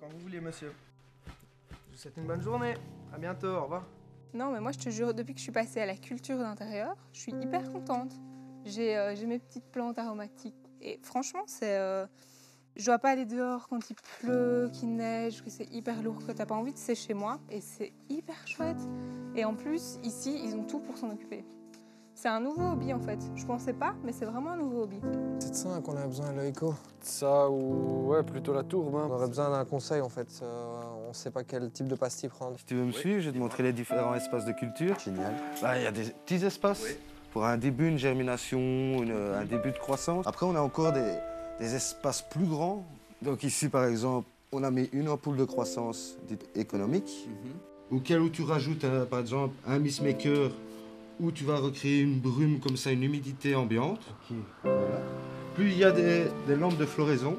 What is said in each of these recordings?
Quand vous voulez, monsieur. Je vous souhaite une bonne journée. À bientôt, au revoir. Non, mais moi, je te jure, depuis que je suis passée à la culture d'intérieur, je suis hyper contente. J'ai mes petites plantes aromatiques. Et franchement, je dois pas aller dehors quand il pleut, qu'il neige, que c'est hyper lourd, que t'as pas envie de sécher moi. Et c'est hyper chouette. Et en plus, ici, ils ont tout pour s'en occuper. C'est un nouveau hobby, en fait. Je pensais pas, mais c'est vraiment un nouveau hobby. C'est de ça qu'on a besoin à l'Oeco. Ça ou ouais, plutôt la tourbe. On aurait besoin d'un conseil, en fait. On sait pas quel type de pastilles prendre. Si tu veux me suivre, je vais te montrer les différents espaces de culture. Génial. Là, il y a des petits espaces pour un début, une germination, un début de croissance. Après, on a encore des espaces plus grands. Donc ici, par exemple, on a mis une ampoule de croissance dite économique, auquel où tu rajoutes, par exemple, un mist maker où tu vas recréer une brume comme ça, une humidité ambiante. Voilà. Plus il y a des lampes de floraison,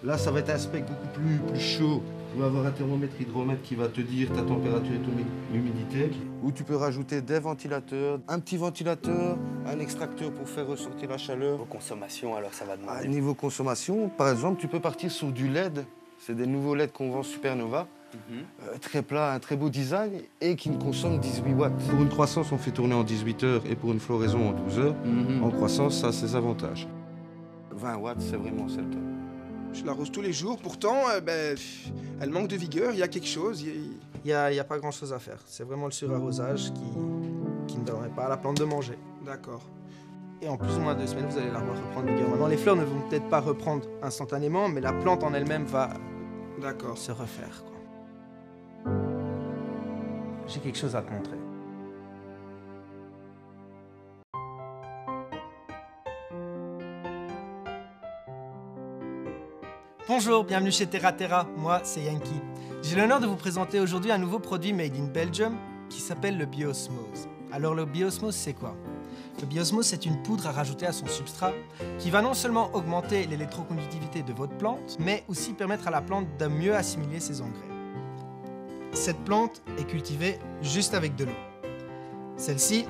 là, ça va être un spectre beaucoup plus chaud. Tu vas avoir un thermomètre hydromètre qui va te dire ta température et ton humidité. Où tu peux rajouter des ventilateurs, un petit ventilateur, un extracteur pour faire ressortir la chaleur. Aux consommations, alors ça va demander. Niveau consommation, par exemple, tu peux partir sur du LED. C'est des nouveaux LED qu'on vend Supernova. Très plat, un très beau design et qui ne consomme 18 watts. Pour une croissance, on fait tourner en 18 heures et pour une floraison en 12 heures. En croissance, ça a ses avantages. 20 watts, c'est vraiment le top. Je l'arrose tous les jours, pourtant, elle manque de vigueur, il y a quelque chose, il y a pas grand-chose à faire. C'est vraiment le surarrosage qui ne donnerait pas à la plante de manger. D'accord. Et en plus ou moins 2 semaines, vous allez la revoir reprendre vigueur. Maintenant, les fleurs ne vont peut-être pas reprendre instantanément, mais la plante en elle-même va se refaire, quoi. J'ai quelque chose à te montrer. Bonjour, bienvenue chez Terra Terra, moi c'est Yankee. J'ai l'honneur de vous présenter aujourd'hui un nouveau produit made in Belgium qui s'appelle le Biosmose. Alors le Biosmose c'est quoi? Le Biosmose c'est une poudre à rajouter à son substrat qui va non seulement augmenter l'électroconductivité de votre plante, mais aussi permettre à la plante de mieux assimiler ses engrais. Cette plante est cultivée juste avec de l'eau. Celle-ci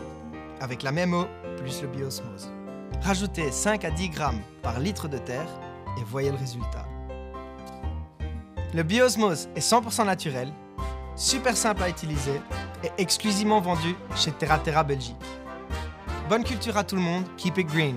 avec la même eau plus le Biosmose. Rajoutez 5 à 10 grammes par litre de terre et voyez le résultat. Le Biosmose est 100% naturel, super simple à utiliser et exclusivement vendu chez Terra Terra Belgique. Bonne culture à tout le monde, keep it green!